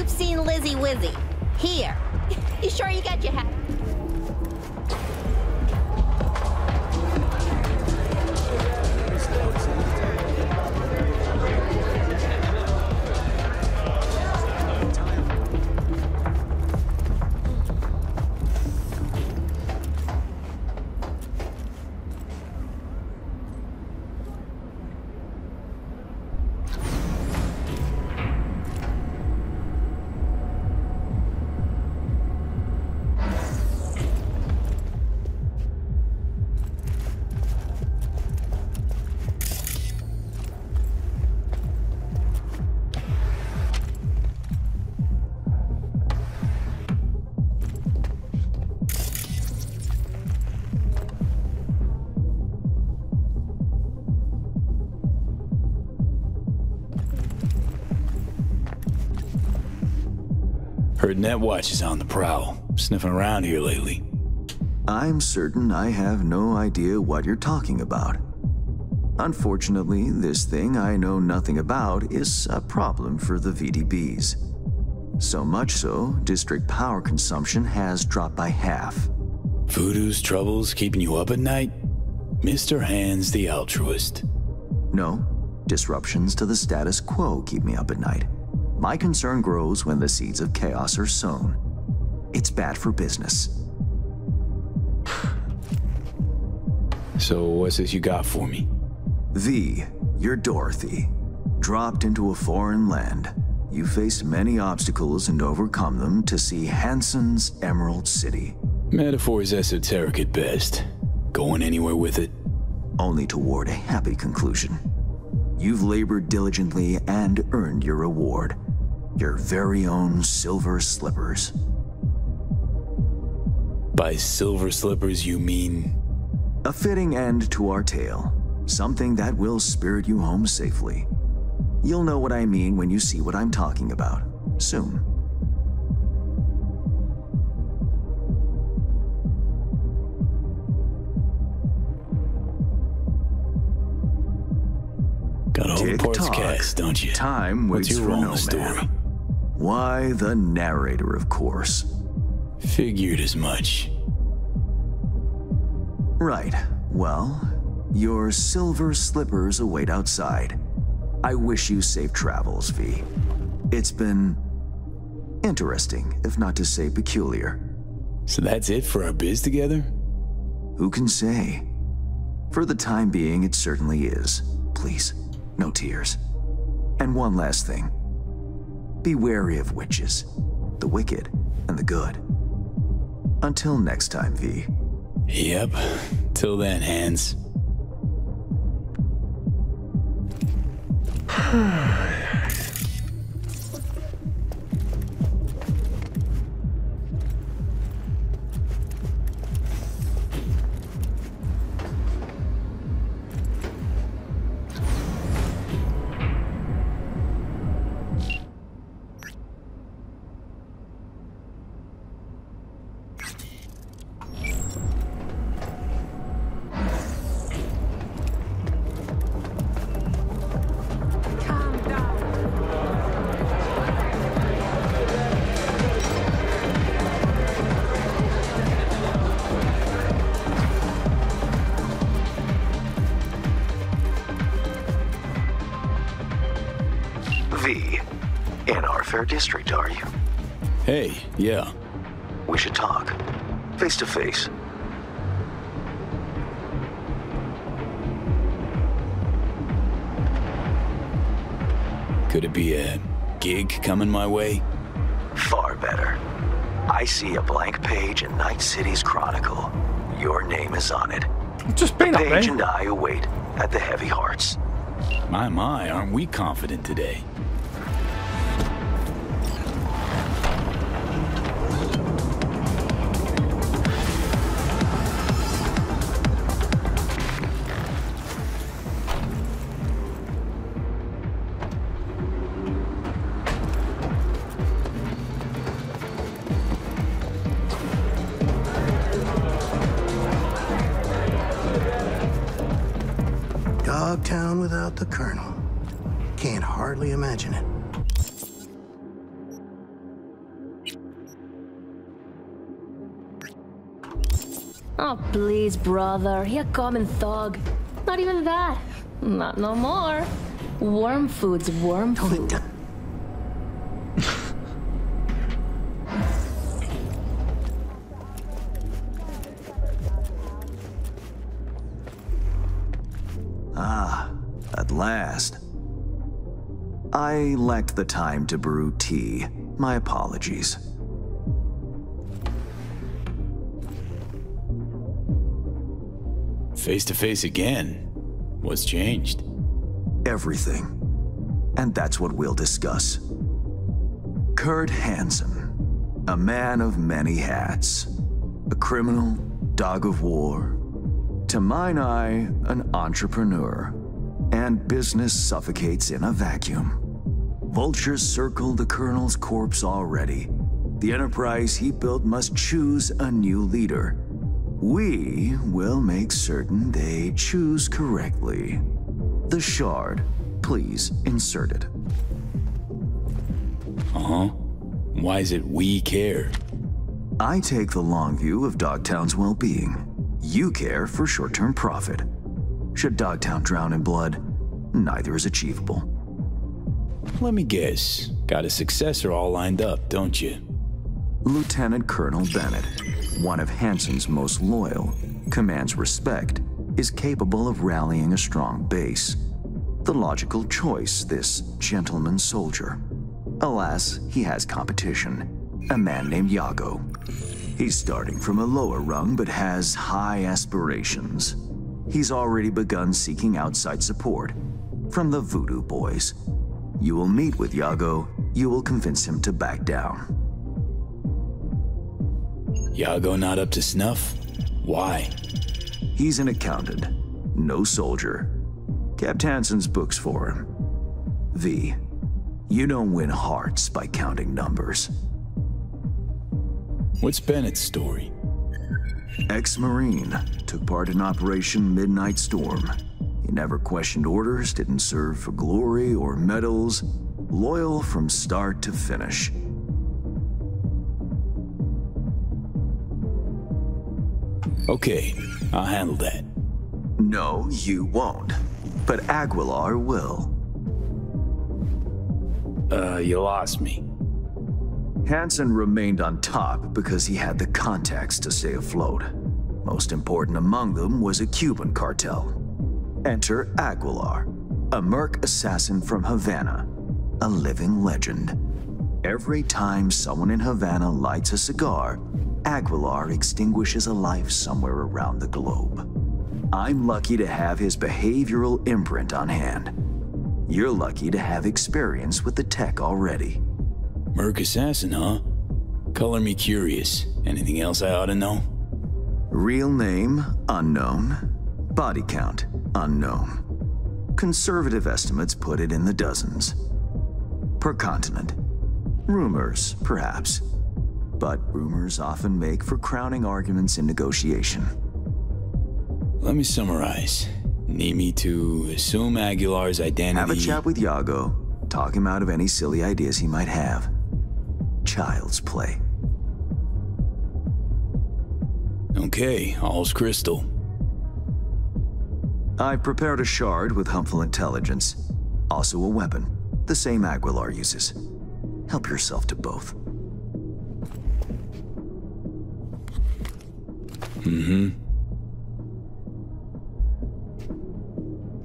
you've seen Lizzie Wizzy. Here. You sure you got your hat? Heard Netwatch is on the prowl, sniffing around here lately. I'm certain I have no idea what you're talking about. Unfortunately, this thing I know nothing about is a problem for the VDBs. So much so, district power consumption has dropped by half. Voodoo's troubles keeping you up at night? Mr.Hands the altruist. No, disruptions to the status quo keep me up at night. My concern grows when the seeds of chaos are sown. It's bad for business. So what's this you got for me? V, you're Dorothy. Dropped into a foreign land. You faced many obstacles and overcome them to see Hansen's Emerald City. Metaphor's esoteric at best. Going anywhere with it? Only toward a happy conclusion. You've labored diligently and earned your reward. Your very own silver slippers. By silver slippers, you mean? A fitting end to our tale. Something that will spirit you home safely. You'll know what I mean when you see what I'm talking about. Soon. Got all the parts cast, don't you? Time waits What's your for role in no the story? man. Why, the narrator, of course. Figured as much. Right. Well, your silver slippers await outside. I wish you safe travels, V. It's been interesting, if not to say peculiar. So that's it for our biz together? Who can say? For the time being, it certainly is. Please, no tears. And one last thing. Be wary of witches, the wicked and the good. Until next time, V. Yep. Till then, Hands. V, in our fair district, are you? Hey, yeah. We should talk. Face to face. Could it be a gig coming my way? Far better. I see a blank page in Night City's Chronicle. Your name is on it. Just been up Paige there. and I await at the Heavy Hearts. My, aren't we confident today? Dogtown without the Colonel. Can't hardly imagine it. Oh, please, brother. He a common thug. Not even that. Not no more. Worm food's worm food. At last. I lacked the time to brew tea. My apologies. Face to face again. What's changed? Everything. And that's what we'll discuss. Kurt Hansen, a man of many hats. A criminal, dog of war. To mine eye, an entrepreneur. And business suffocates in a vacuum. Vultures circle the Colonel's corpse already. The enterprise he built must choose a new leader. We will make certain they choose correctly. The shard, please insert it. Uh-huh. Why is it we care? I take the long view of Dogtown's well-being. You care for short-term profit. Should Dogtown drown in blood, neither is achievable. Let me guess. Got a successor all lined up, don't you? Lieutenant Colonel Bennett, one of Hansen's most loyal, commands respect, is capable of rallying a strong base. The logical choice, this gentleman soldier. Alas, he has competition, a man named Yago. He's starting from a lower rung but has high aspirations. He's already begun seeking outside support from the Voodoo Boys. You will meet with Yago, you will convince him to back down. Yago not up to snuff? Why? He's an accountant, no soldier. Kept Hansen's books for him. V, you don't win hearts by counting numbers. What's Bennett's story? Ex-Marine, took part in Operation Midnight Storm. He never questioned orders, didn't serve for glory or medals, loyal from start to finish. Okay, I'll handle that. No, you won't. But Aguilar will. You lost me. Hansen remained on top because he had the contacts to stay afloat. Most important among them was a Cuban cartel. Enter Aguilar, a merc assassin from Havana, a living legend. Every time someone in Havana lights a cigar, Aguilar extinguishes a life somewhere around the globe. I'm lucky to have his behavioral imprint on hand. You're lucky to have experience with the tech already. Merc assassin, huh? Color me curious. Anything else I ought to know? Real name, unknown. Body count, unknown. Conservative estimates put it in the dozens. Per continent. Rumors, perhaps. But rumors often make for crowning arguments in negotiation. Let me summarize. Need me to assume Aguilar's identity... Have a chat with Yago. Talk him out of any silly ideas he might have. Child's play. Okay, all's crystal. I've prepared a shard with helpful intelligence. Also a weapon, the same Aguilar uses. Help yourself to both.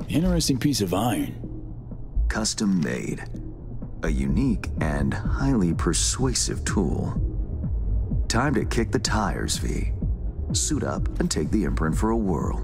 Interesting piece of iron. Custom made. A unique and highly persuasive tool. Time to kick the tires, V. Suit up and take the imprint for a whirl.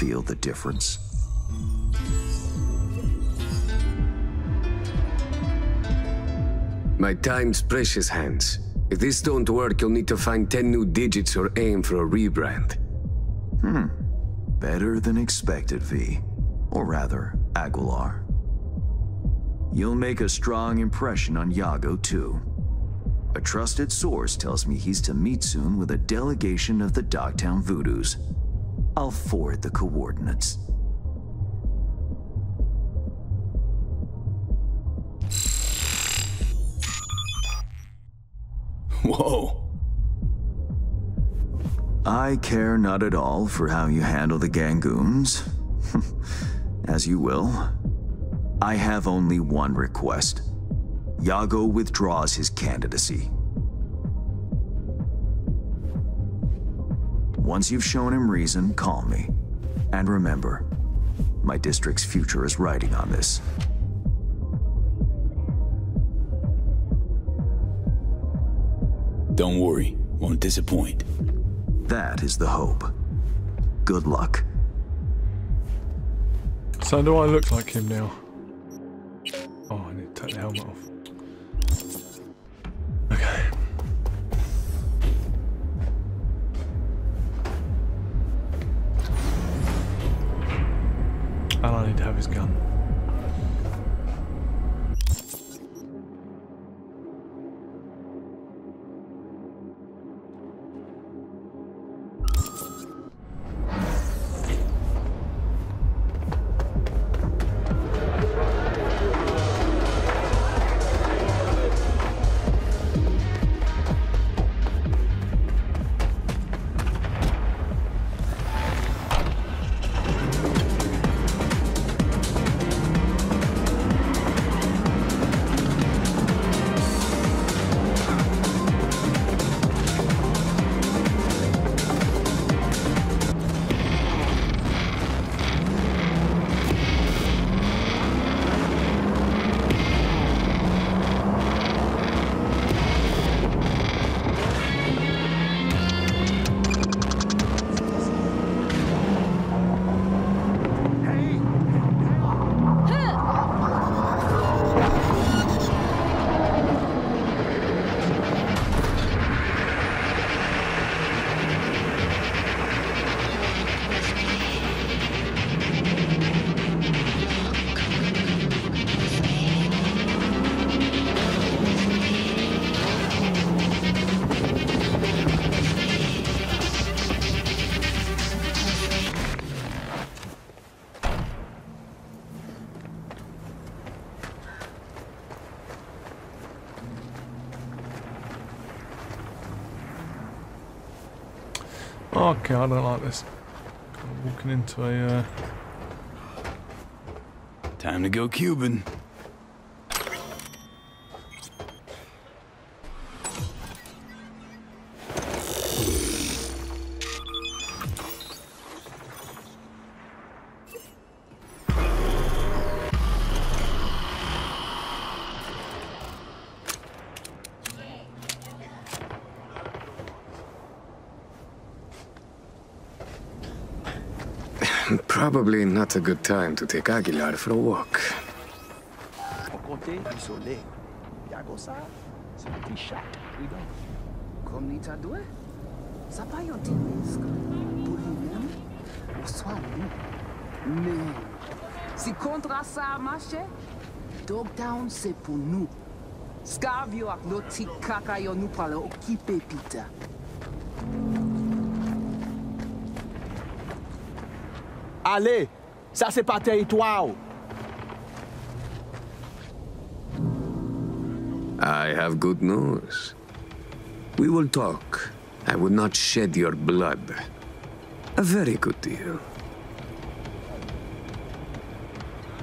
feel the difference. My time's precious, Hands. If this don't work, you'll need to find 10 new digits or aim for a rebrand. Better than expected, V. Or rather, Aguilar. You'll make a strong impression on Yago, too. A trusted source tells me he's to meet soon with a delegation of the Dogtown Voodoos. I'll forward the coordinates. Whoa. I care not at all for how you handle the Gangoons. As you will. I have only one request. Yago withdraws his candidacy. Once you've shown him reason, call me. And remember, my district's future is riding on this. Don't worry, won't disappoint. That is the hope. Good luck. So do I look like him now? Oh, I need to take the helmet off. Okay. And I need to have his gun. Okay, I don't like this. I'm walking into a Time to go Cuban. Probably not a good time to take Aguilar for a walk. Si kontra sa marche, Dogtown c'est pour nous. Scavio ak lo ti kaka yo nou pale okipe pita. Allez, ça c'est pas territoire. I have good news. We will talk. I would not shed your blood. A very good deal.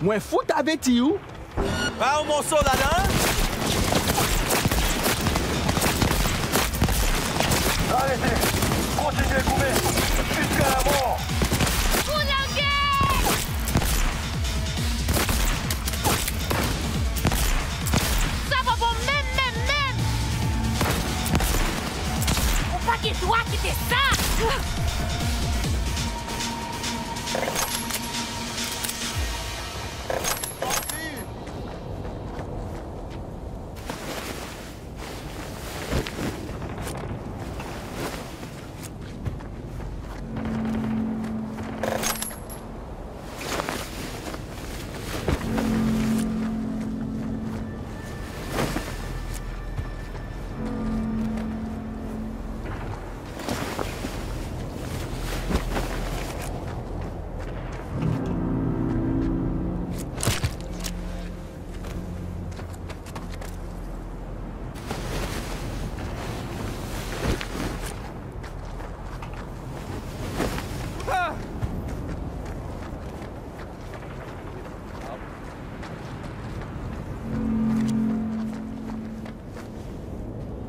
Mwen fout avec you. Pas mon soldat. Arrêtez! Continuez à courir! Jusqu'à la mort! Ça va bon même! Faut pas qu'il doit quitter ça!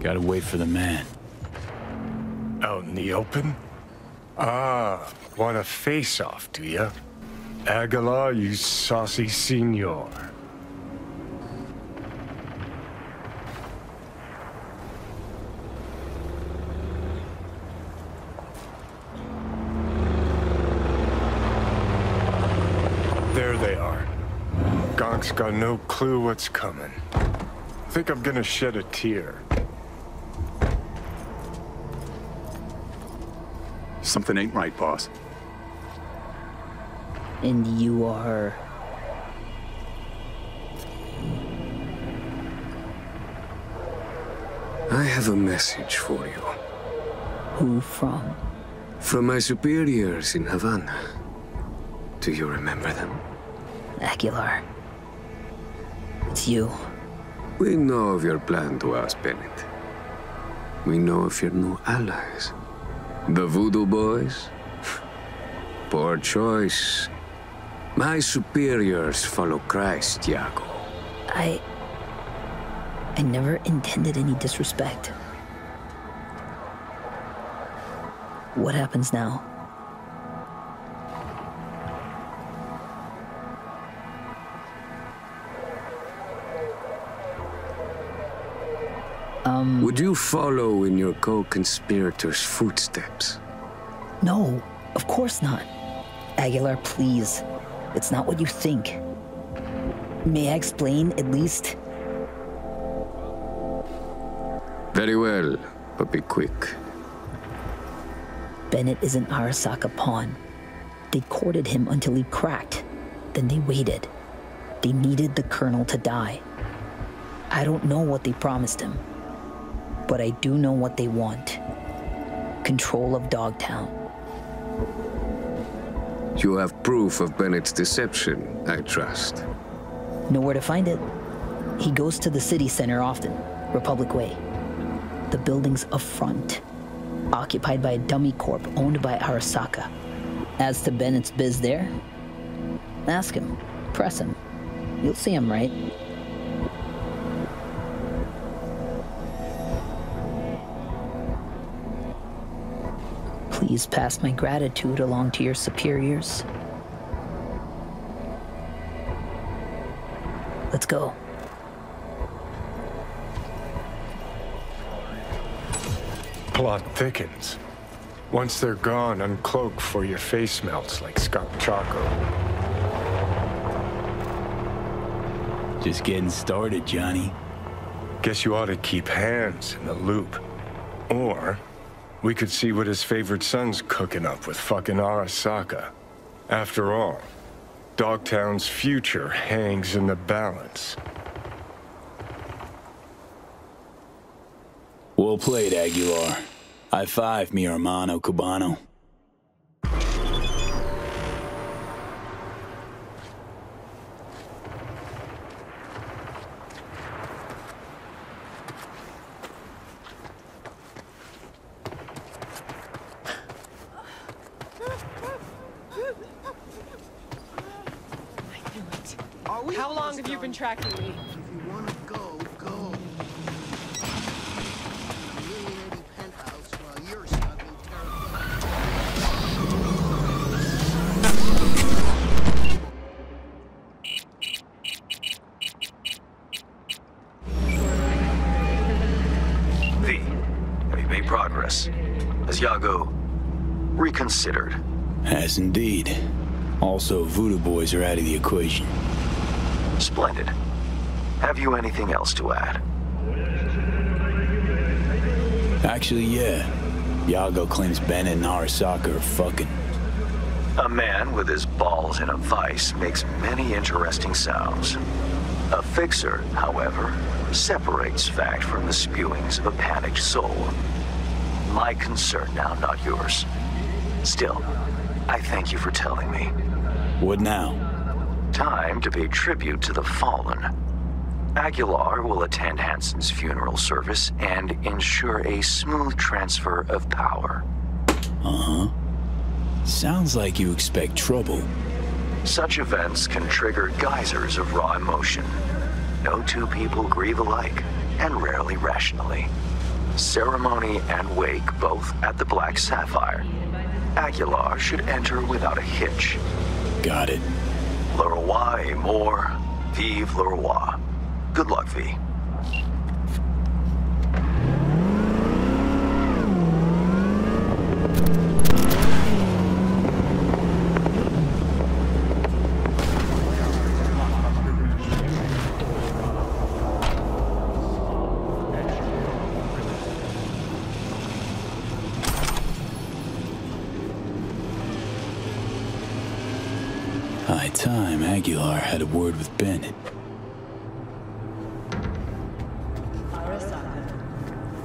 Gotta wait for the man. Out in the open? Ah, want a face-off, do ya? Aguilar, you saucy senor. There they are. Gonk's got no clue what's coming. Think I'm gonna shed a tear. Something ain't right, boss. And you are... I have a message for you. Who from? From my superiors in Havana. Do you remember them? Aguilar. It's you. We know of your plan to oust Bennett. We know of your new allies. The Voodoo Boys? Poor choice. My superiors follow Christ, Iago. I never intended any disrespect. What happens now? Would you follow in your co-conspirators' footsteps? No, of course not. Aguilar, please. It's not what you think. May I explain, at least? Very well, but be quick. Bennett is an Arasaka pawn. They courted him until he cracked. Then they waited. They needed the Colonel to die. I don't know what they promised him. But I do know what they want. Control of Dogtown. You have proof of Bennett's deception, I trust. Know where to find it. He goes to the city center often, Republic Way. The building's up front, occupied by a dummy corp owned by Arasaka. As to Bennett's biz there, ask him, press him. You'll see him, right? Please pass my gratitude along to your superiors. Let's go. Plot thickens. Once they're gone, uncloak before your face melts like Scott Choco. Just getting started, Johnny. Guess you ought to keep Hands in the loop. Or we could see what his favorite son's cooking up with fucking Arasaka. After all, Dogtown's future hangs in the balance. Well played, Aguilar. High five, mi hermano cubano. How long have you been tracking me? If you want to go, go. Humiliating penthouse while you're stuck in V, have you made progress? Has Iago reconsidered? Has indeed. Also, Voodoo Boys are out of the equation. Splendid. Have you anything else to add? Actually, yeah. Yago claims Bennett and Arasaka are fucking. A man with his balls in a vice makes many interesting sounds. A fixer, however, separates fact from the spewings of a panicked soul. My concern now, not yours. Still, I thank you for telling me. What now? Time to pay tribute to the fallen. Aguilar will attend Hansen's funeral service and ensure a smooth transfer of power. Uh-huh. Sounds like you expect trouble. Such events can trigger geysers of raw emotion. No two people grieve alike, and rarely rationally. Ceremony and wake both at the Black Sapphire. Aguilar should enter without a hitch. Got it. Le roi est mort, vive le roi. Good luck, V. High time Aguilar had a word with Bennett. Arasaka,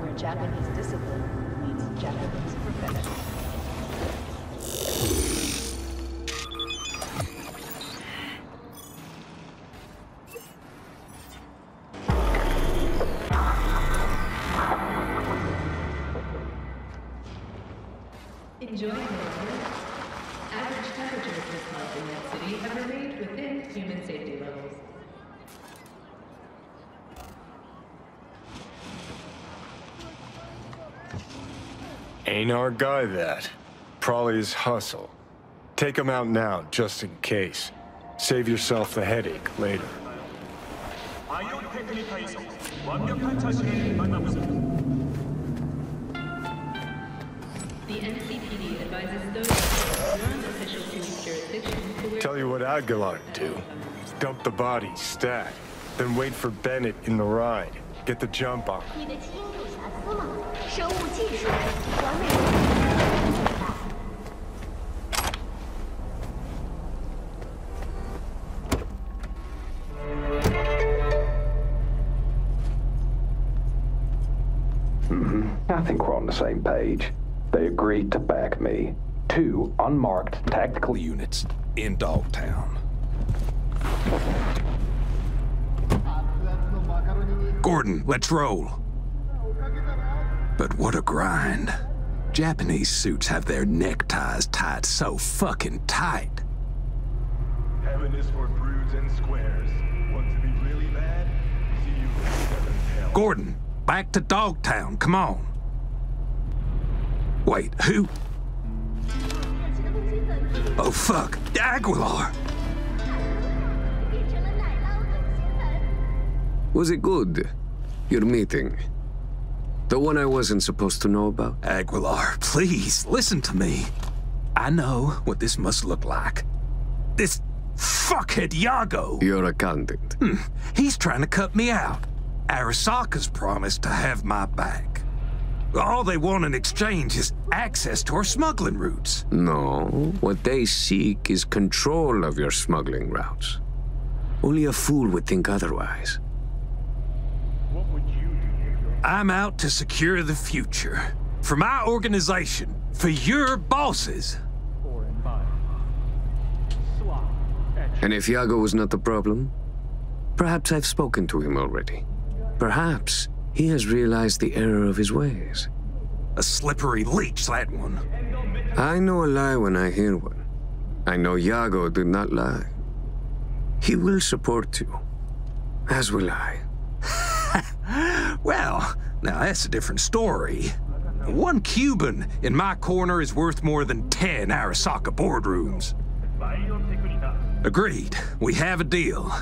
where Japanese discipline meets Japanese perfection. Enjoying the weather? Average temperatures this month in that city have remained within human safety levels. Ain't our guy that. Probably his hustle. Take him out now, just in case. Save yourself the headache later. The NCPD advises those non-official police jurisdiction to wear... Tell you what Aguilar do. Dump the body, stat. Then wait for Bennett in the ride. Get the jump on him. I think we're on the same page. They agreed to back me. 2 unmarked tactical units in Dogtown. Gordon, let's roll. But what a grind. Japanese suits have their neckties tied so fucking tight. Heaven is for prudes and squares. Want to be really bad? See you in 7th hell. Gordon, back to Dogtown, come on. Wait, who? Oh fuck, Aguilar! Was it good? Your meeting? The one I wasn't supposed to know about? Aguilar, please, listen to me. I know what this must look like. This fuckhead Yago. Your accountant. He's trying to cut me out. Arasaka's promised to have my back. All they want in exchange is access to our smuggling routes. No, what they seek is control of your smuggling routes. Only a fool would think otherwise. What would you do? I'm out to secure the future. For my organization. For your bosses. 4 and 5. Swap. And if Yago was not the problem, perhaps I've spoken to him already. Perhaps he has realized the error of his ways. A slippery leech, that one. I know a lie when I hear one. I know Yago did not lie. He will support you, as will I. Well, now that's a different story. 1 Cuban in my corner is worth more than 10 Arasaka boardrooms. Agreed. We have a deal.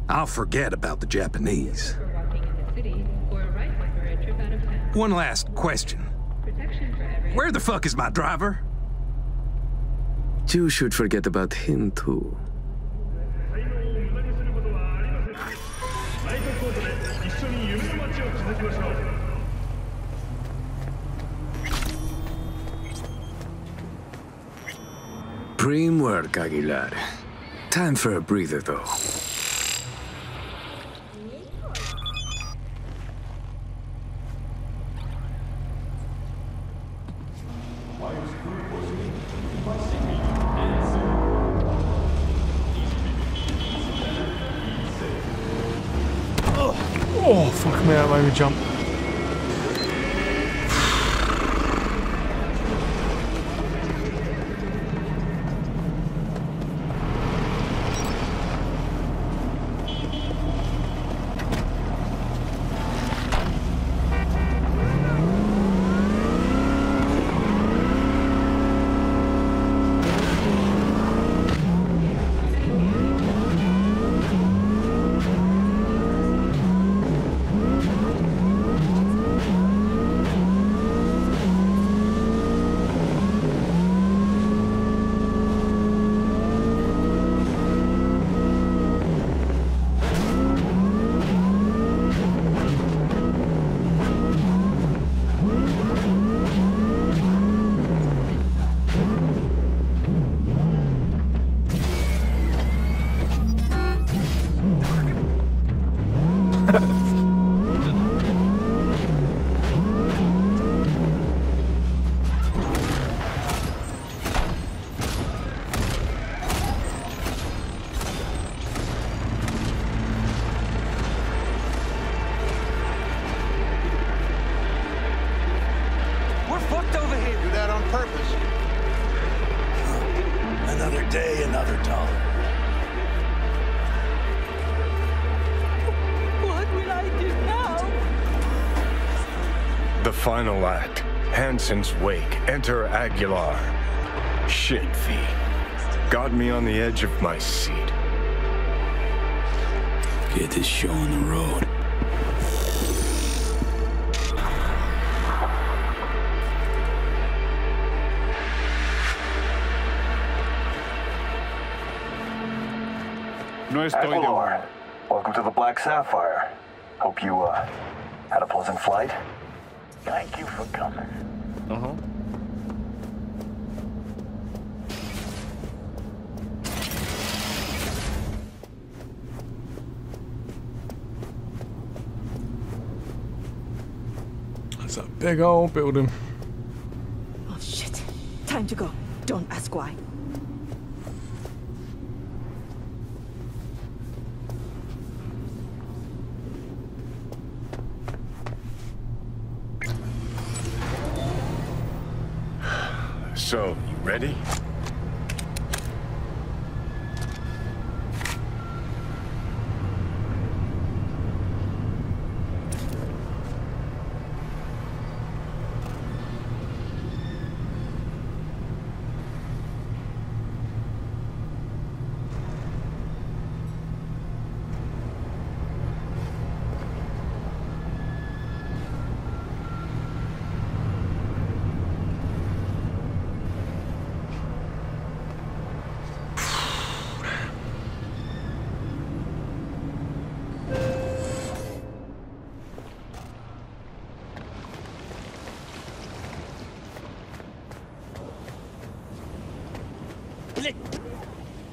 I'll forget about the Japanese. One last question. Where the fuck is my driver? You should forget about him too. Prim work, Aguilar. Time for a breather, though. Oh, fuck me, that made me jump. day, another dollar. What will I do now? The final act. Hansen's wake. Enter Aguilar. Shit, V. Got me on the edge of my seat. Get this show on the road. Aguilar, welcome to the Black Sapphire. Hope you, had a pleasant flight. Thank you for coming. That's a big old building. Oh shit. Time to go. Don't ask why. So, you ready?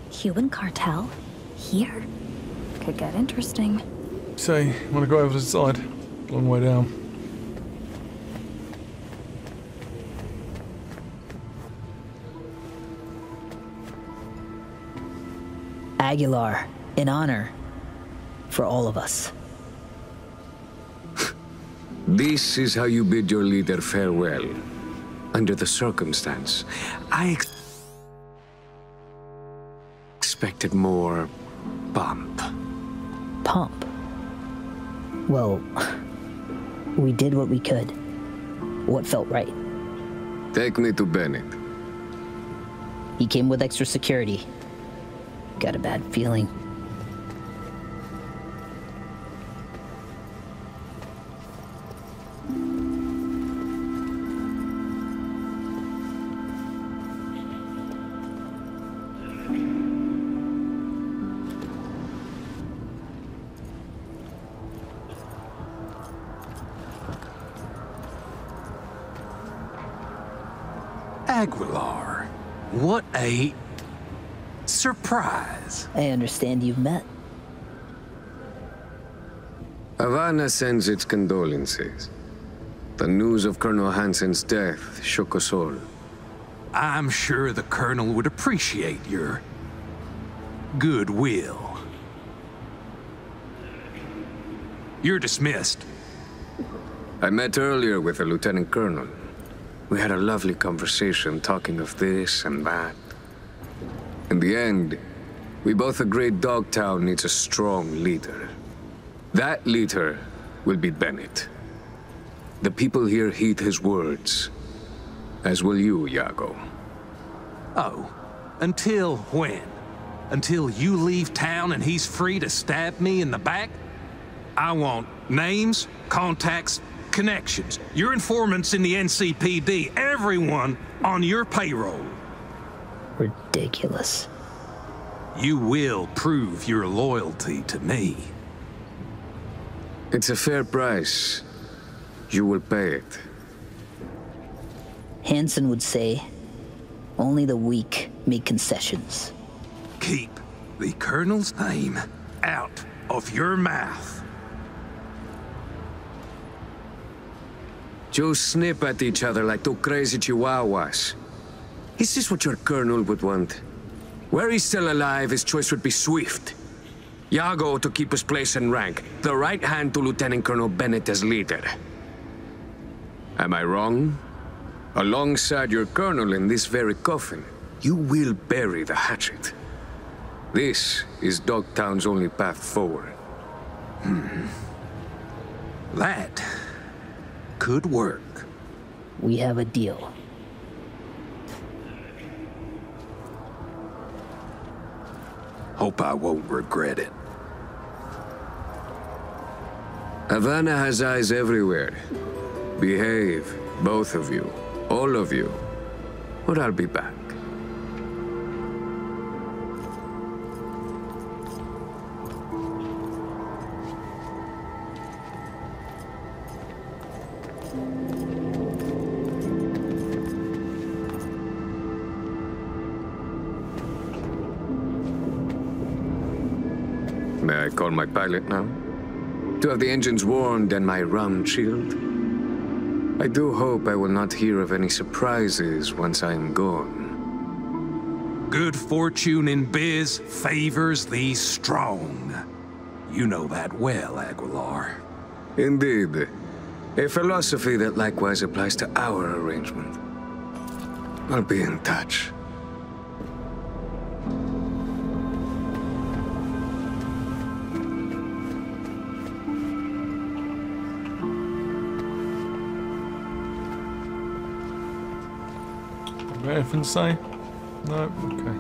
Cuban cartel? Here? Could get interesting. Say, wanna go over to the side? Long way down. Aguilar, in honor. For all of us. This is how you bid your leader farewell. Under the circumstance, I expected more bump. Pump? Well, we did what we could. What felt right. Take me to Bennett. He came with extra security. Got a bad feeling. Aguilar. What a surprise. I understand you've met. Havana sends its condolences. The news of Colonel Hansen's death shook us all. I'm sure the Colonel would appreciate your goodwill. You're dismissed. I met earlier with the Lieutenant Colonel. We had a lovely conversation talking of this and that. In the end, we both agreed Dogtown needs a strong leader. That leader will be Bennett. The people here heed his words, as will you, Iago. Oh, until when? Until you leave town and he's free to stab me in the back? I want names, contacts, connections, your informants in the NCPD, everyone on your payroll. Ridiculous. You will prove your loyalty to me. It's a fair price. You will pay it. Hansen would say, only the weak make concessions. Keep the Colonel's name out of your mouth. Just snip at each other like two crazy chihuahuas. Is this what your Colonel would want? Were he still alive, his choice would be swift. Iago to keep his place in rank, the right hand to Lieutenant Colonel Bennett as leader. Am I wrong? Alongside your Colonel in this very coffin, you will bury the hatchet. This is Dogtown's only path forward. That could work. We have a deal. Hope I won't regret it. Havana has eyes everywhere. Behave, both of you, all of you, or I'll be back. May I call my pilot now? To have the engines warmed and my rum chilled? I do hope I will not hear of any surprises once I am gone. Good fortune in biz favors the strong. You know that well, Aguilar. Indeed. A philosophy that likewise applies to our arrangement. I'll be in touch. Anything to say? No? Okay.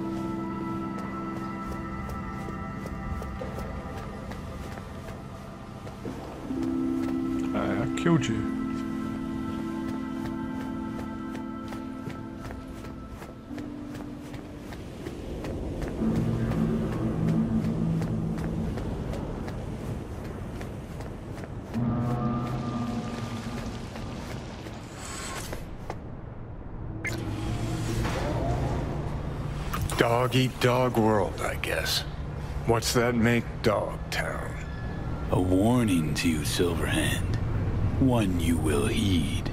I killed you. Dog-eat-dog world, I guess. What's that make Dogtown? A warning to you, Silverhand. One you will heed.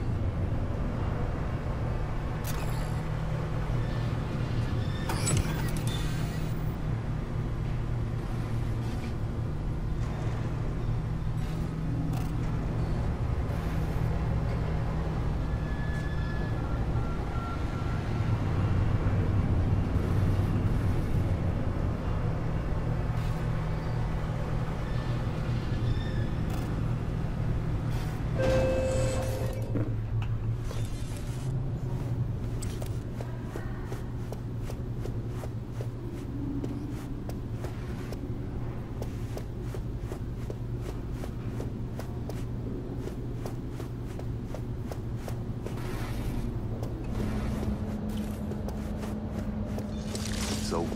So,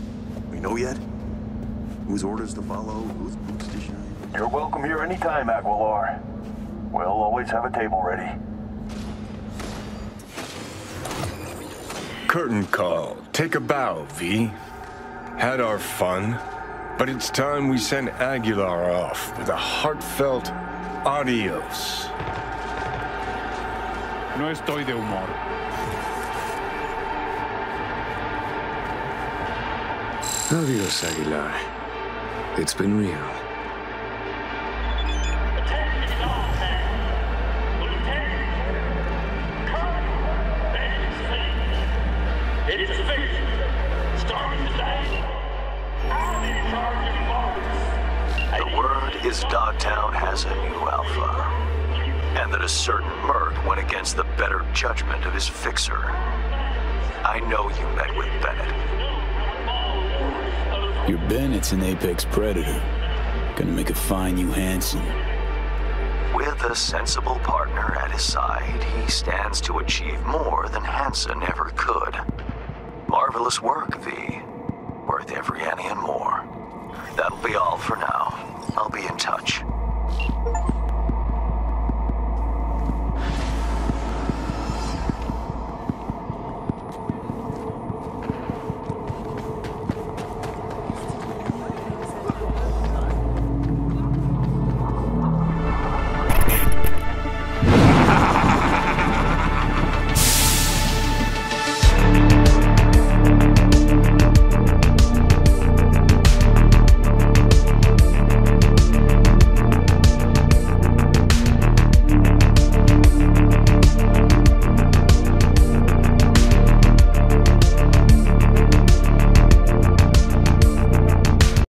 we know yet? Whose orders to follow, whose boots to shine? You're welcome here anytime, Aguilar. We'll always have a table ready. curtain call. Take a bow, V. Had our fun, but it's time we sent Aguilar off with a heartfelt adios. No estoy de humor. Adios, Aguilar. It's been real. The word is Dogtown has a new alpha, and that a certain Merc went against the better judgment of his fixer. I know you met with Bennett. Your Bennett's an apex predator. Gonna make a fine new Hansen. With a sensible partner at his side, he stands to achieve more than Hansen ever could. Marvelous work, V. Worth every penny and more. That'll be all for now. I'll be in touch.